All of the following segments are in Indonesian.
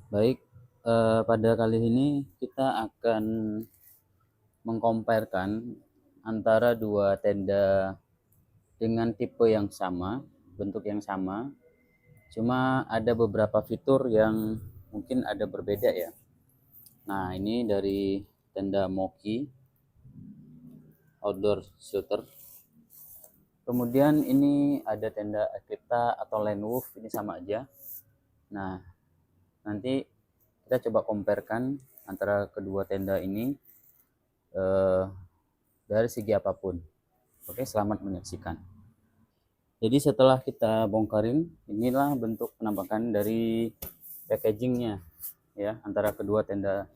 Baik, pada kali ini kita akan mengkomparekan antara dua tenda dengan tipe yang sama, bentuk yang sama, cuma ada beberapa fitur yang mungkin ada berbeda ya. Nah, ini dari tenda Moki outdoor shelter. Kemudian ini ada tenda Eclipta atau Landwolf, ini sama aja. Nah, nanti kita coba comparekan antara kedua tenda ini eh, dari segi apapun. Oke, selamat menyaksikan. Jadi setelah kita bongkarin, inilah bentuk penampakan dari packagingnya ya antara kedua tenda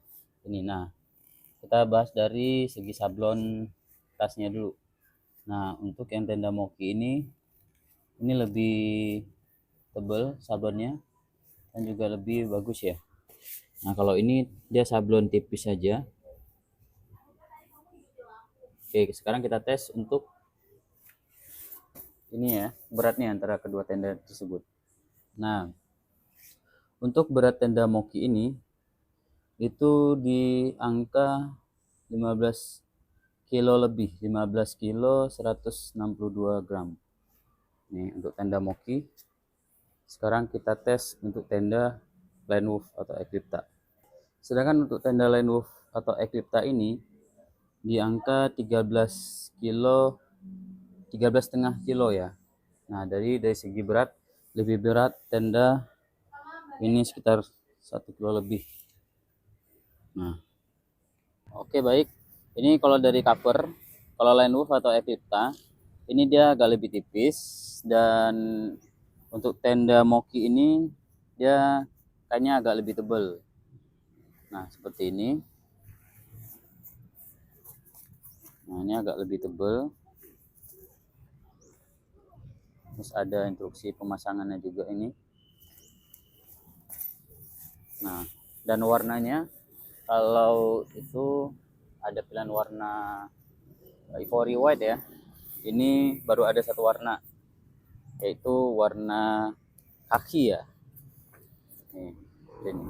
ini. Nah, kita bahas dari segi sablon tasnya dulu. Nah, untuk yang tenda Moki ini lebih tebal sablonnya dan juga lebih bagus ya. Nah, kalau ini dia sablon tipis saja. Oke, sekarang kita tes untuk ini ya, beratnya antara kedua tenda tersebut. Nah, untuk berat tenda Moki ini itu di angka 15 kilo lebih, 15 kilo 162 gram. Nih untuk tenda Moki. Sekarang kita tes untuk tenda Landwolf atau Eclipta. Sedangkan untuk tenda Landwolf atau Eclipta ini di angka 13 kilo, 13,5 kilo ya. Nah, dari segi berat, lebih berat tenda ini sekitar 1 kilo lebih. Nah, oke baik. Ini kalau dari cover, kalau Landwolf atau Eclipta, ini dia agak lebih tipis dan untuk tenda Moki ini dia kayaknya agak lebih tebal. Nah, seperti ini. Nah, ini agak lebih tebal. Terus ada instruksi pemasangannya juga ini. Nah, dan warnanya kalau itu ada pilihan warna ivory white ya. Ini baru ada satu warna, yaitu warna kaki ya. Nih, ini.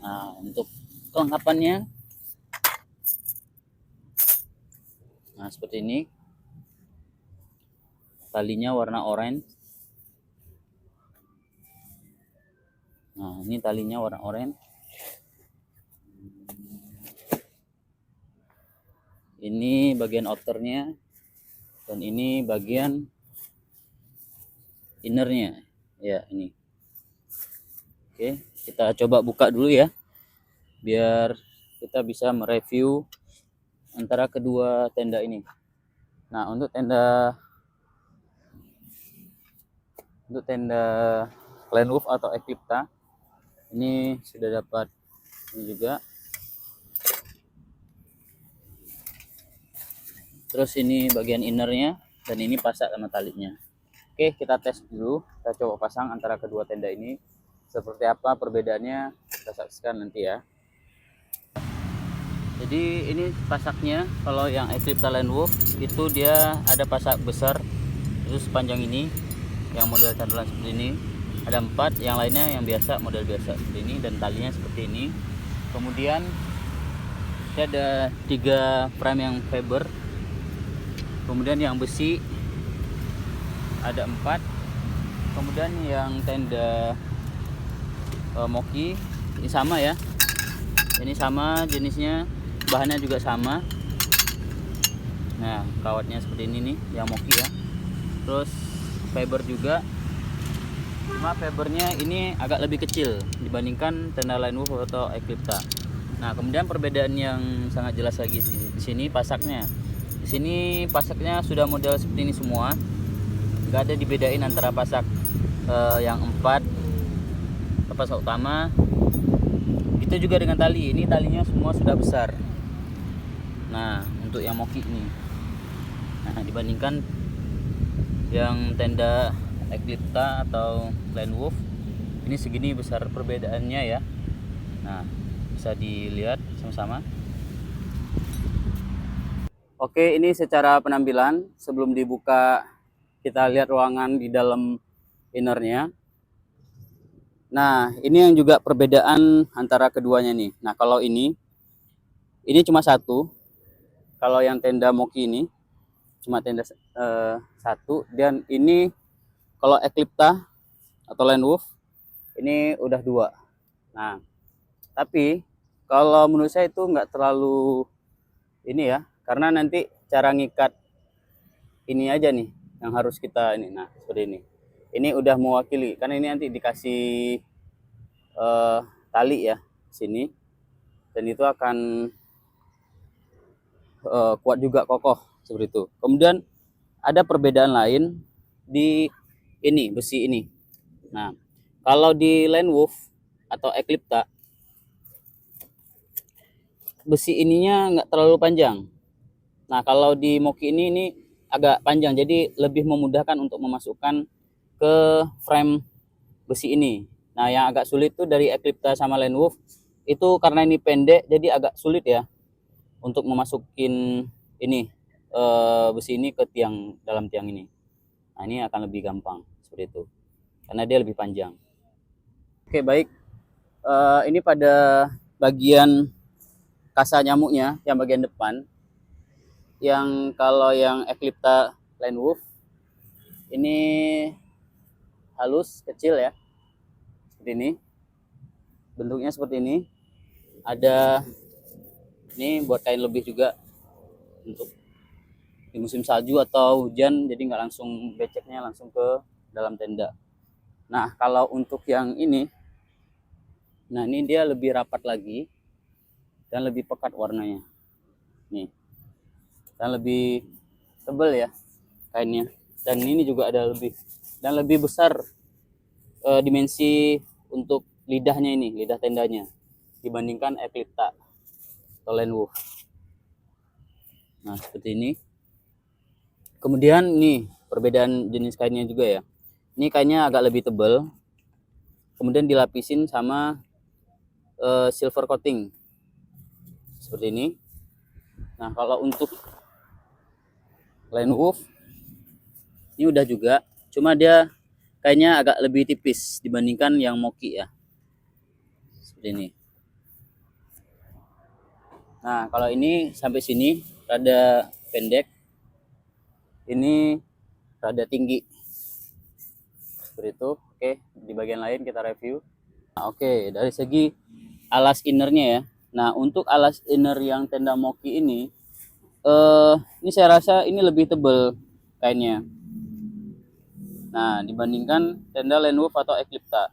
Nah, untuk kelengkapannya, nah seperti ini. Talinya warna oranye. Nah, ini talinya warna oranye. Ini bagian outernya dan ini bagian innernya. Ya, ini. Oke, kita coba buka dulu ya, biar kita bisa mereview antara kedua tenda ini. Nah, untuk tenda Landwolf atau Eclipta ini sudah dapat ini juga. Terus ini bagian innernya dan ini pasak sama talinya. Oke, kita tes dulu. Kita coba pasang antara kedua tenda ini. Seperti apa perbedaannya, kita saksikan nanti ya. Jadi ini pasaknya, kalau yang Eclipta Landwolf itu dia ada pasak besar, itu sepanjang ini, yang model candulan seperti ini. Ada 4, yang lainnya yang biasa, model biasa seperti ini, dan talinya seperti ini. Kemudian ada 3 frame yang fiber. Kemudian yang besi ada 4. Kemudian yang tenda Moki ini sama ya. Ini sama jenisnya, bahannya juga sama. Nah, kawatnya seperti ini nih yang Moki ya. Terus fiber juga. Cuma fibernya ini agak lebih kecil dibandingkan tenda Landwolf atau Eclipta. Nah, kemudian perbedaan yang sangat jelas lagi di sini pasaknya. Di sini pasaknya sudah model seperti ini semua. Enggak ada dibedain antara pasak yang 4 pasak utama. Itu juga dengan tali. Ini talinya semua sudah besar. Nah, untuk yang Moki ini. Nah, dibandingkan yang tenda Eclipta atau Landwolf, ini segini besar perbedaannya ya. Nah, bisa dilihat sama-sama. Oke, ini secara penampilan. Sebelum dibuka, kita lihat ruangan di dalam innernya. Nah, ini yang juga perbedaan antara keduanya nih. Nah, kalau ini cuma satu. Kalau yang tenda Moki ini cuma tenda satu, dan ini kalau Eclipta atau Landwolf ini udah dua. Nah, tapi kalau menurut saya itu nggak terlalu ini ya, karena nanti cara ngikat ini aja nih yang harus kita ini. Nah, seperti ini. Ini udah mewakili, karena ini nanti dikasih tali ya sini, dan itu akan kuat juga, kokoh seperti itu. Kemudian ada perbedaan lain di ini besi ini. Nah, kalau di Landwolf atau Eclipta besi ininya nggak terlalu panjang. Nah, kalau di Moki ini agak panjang, jadi lebih memudahkan untuk memasukkan ke frame besi ini. Nah, yang agak sulit tuh dari Eclipta sama Landwolf itu karena ini pendek, jadi agak sulit ya untuk memasukin ini besi ini ke tiang, dalam tiang ini. Nah, ini akan lebih gampang seperti itu karena dia lebih panjang. Oke, baik. Ini pada bagian kasa nyamuknya yang bagian depan. Yang kalau yang Eclipta Landwolf ini halus, kecil ya, seperti ini. Bentuknya seperti ini. Ada ini buat kain lebih juga untuk di musim salju atau hujan, jadi nggak langsung beceknya langsung ke dalam tenda. Nah, kalau untuk yang ini, nah ini dia lebih rapat lagi dan lebih pekat warnanya nih, dan lebih tebal ya kainnya, dan ini juga ada lebih dan lebih besar dimensi untuk lidahnya ini, lidah tendanya dibandingkan Eclipta atau Landwolf. Nah, seperti ini. Kemudian nih perbedaan jenis kainnya juga ya. Ini kainnya agak lebih tebal, kemudian dilapisin sama silver coating seperti ini. Nah, kalau untuk Landwolf ini udah juga, cuma dia kayaknya agak lebih tipis dibandingkan yang Moki ya, seperti ini. Nah, kalau ini sampai sini rada pendek, ini rada tinggi seperti itu. Oke, di bagian lain kita review. Nah, oke, dari segi alas innernya ya. Nah, untuk alas inner yang tenda Moki ini saya rasa ini lebih tebal kainnya. Nah, dibandingkan tenda Landwolf atau Eclipta.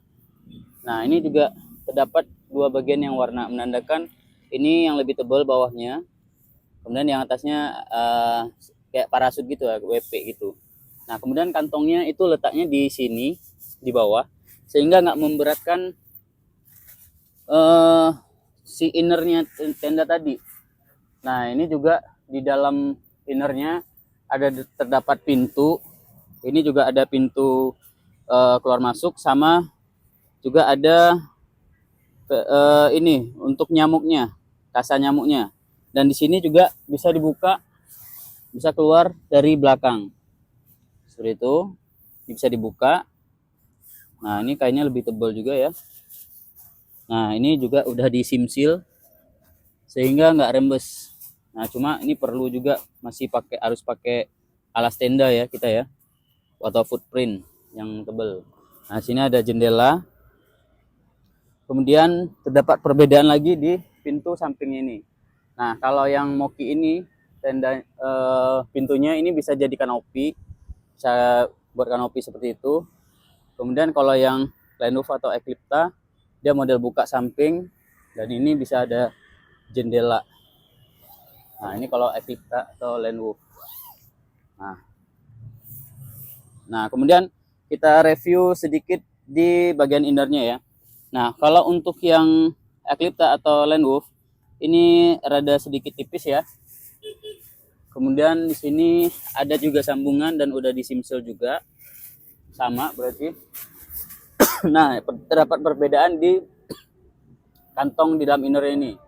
Nah, ini juga terdapat dua bagian yang warna, menandakan ini yang lebih tebal bawahnya, kemudian yang atasnya kayak parasut gitu ya, WP gitu. Nah, kemudian kantongnya itu letaknya di sini di bawah, sehingga nggak memberatkan si innernya tenda tadi. Nah, ini juga di dalam innernya ada terdapat pintu. Ini juga ada pintu keluar masuk, sama juga ada ini untuk nyamuknya, kasa nyamuknya. Dan di sini juga bisa dibuka, bisa keluar dari belakang. Seperti itu, ini bisa dibuka. Nah, ini kayaknya lebih tebal juga ya. Nah, ini juga udah disimsil sehingga nggak rembes. Nah, cuma ini perlu juga masih harus pakai alas tenda ya kita ya, atau footprint yang tebal. Nah, sini ada jendela. Kemudian terdapat perbedaan lagi di pintu samping ini. Nah, kalau yang Moki ini tenda pintunya ini bisa jadi kanopi, bisa buat kanopi seperti itu. Kemudian kalau yang Landwolf atau Eclipta dia model buka samping, dan ini bisa ada jendela. Nah, ini kalau Eclipta atau Landwolf. Nah, kemudian kita review sedikit di bagian innernya ya. Nah, kalau untuk yang Eclipta atau Landwolf ini rada sedikit tipis ya. Kemudian di sini ada juga sambungan dan udah disimsil juga, sama berarti. Nah, terdapat perbedaan di kantong di dalam inner ini.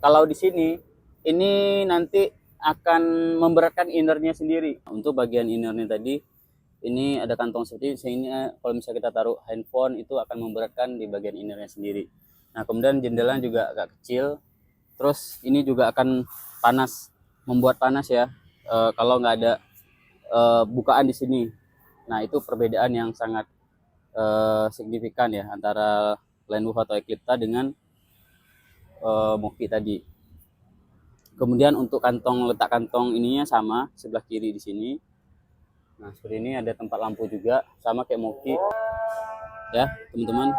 Kalau di sini ini nanti akan memberatkan innernya sendiri. Untuk bagian innernya tadi ini ada kantong seperti ini, sehingga kalau misalnya kita taruh handphone itu akan memberatkan di bagian innernya sendiri. Nah kemudian jendela juga agak kecil, terus ini juga akan panas, membuat panas ya kalau nggak ada bukaan di sini. Nah itu perbedaan yang sangat signifikan ya antara Landwoof atau Eclipta dengan Moki tadi. Kemudian untuk letak kantong ininya sama, sebelah kiri di sini. Nah seperti ini, ada tempat lampu juga sama kayak Moki ya teman-teman.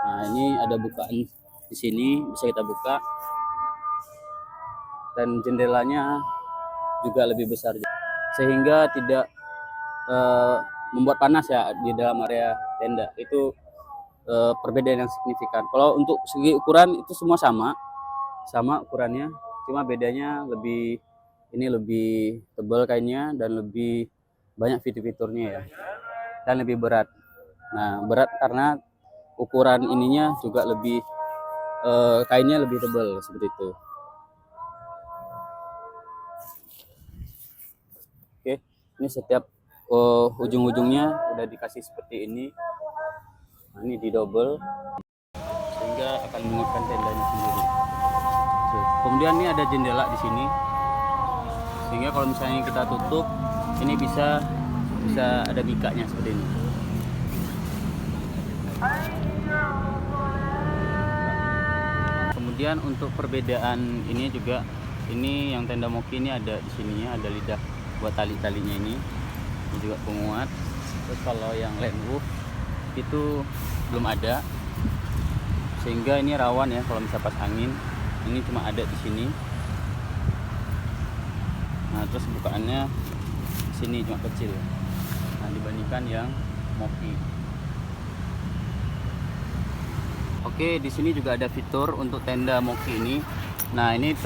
Nah ini ada bukaan di sini, bisa kita buka, dan jendelanya juga lebih besar sehingga tidak membuat panas ya di dalam area tenda. Itu perbedaan yang signifikan. Kalau untuk segi ukuran itu semua sama ukurannya, cuma bedanya ini lebih tebal kainnya dan lebih banyak fitur-fiturnya ya, dan lebih berat. Nah berat karena ukuran ininya juga lebih kainnya lebih tebal seperti itu. Oke, ini setiap ujung-ujungnya udah dikasih seperti ini. Nah, ini di double sehingga akan menguatkan tendanya sendiri. Kemudian ini ada jendela di sini, sehingga kalau misalnya kita tutup ini bisa ada bikanya seperti ini. Kemudian untuk perbedaan ini juga, ini yang tenda Moki ini ada di sininya, ada lidah buat tali-talinya ini juga penguat. Terus kalau yang Landwoof itu belum ada, sehingga ini rawan ya kalau misalnya pas angin. Ini cuma ada di sini. Nah terus bukaannya sini cuma kecil, nah dibandingkan yang Moki. Oke, di sini juga ada fitur untuk tenda Moki ini. Nah ini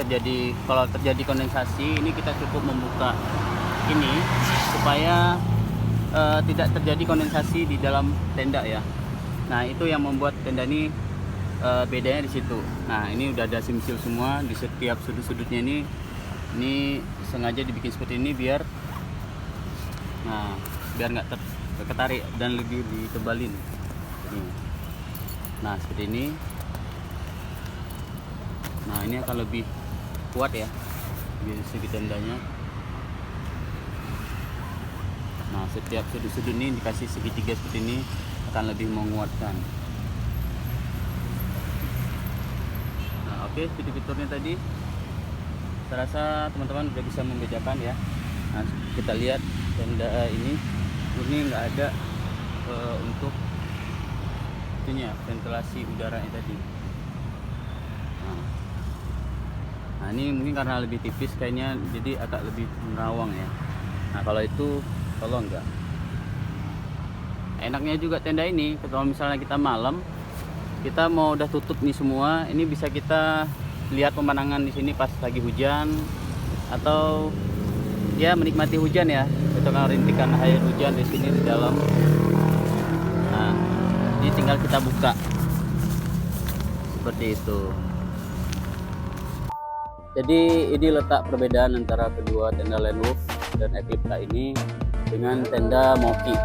kalau terjadi kondensasi, ini kita cukup membuka ini supaya tidak terjadi kondensasi di dalam tenda ya. Nah itu yang membuat tenda ini bedanya di situ. Nah ini udah ada sim-sil semua di setiap sudut-sudutnya ini sengaja dibikin seperti ini biar nggak ketarik dan lebih ditebalin. Nah seperti ini. Nah ini akan lebih kuat ya di segi tendanya. Nah setiap sudut-sudut ini dikasih segitiga seperti ini akan lebih menguatkan. Oke, fitur-fiturnya tadi saya rasa teman-teman udah bisa membedakan ya. Nah, kita lihat tenda ini nggak ada untuk itunya, ventilasi udaranya tadi. Nah ini mungkin karena lebih tipis kayaknya, jadi agak lebih merawang ya. Nah kalau enggak. Enaknya juga tenda ini kalau misalnya kita malam, kita mau udah tutup nih semua, ini bisa kita lihat pemandangan di sini pas lagi hujan, atau ya menikmati hujan ya. Itu kan rintikan air hujan di sini di dalam. Nah, ini tinggal kita buka seperti itu. Jadi ini letak perbedaan antara kedua tenda Landwoof dan Eclipta ini dengan tenda Moki.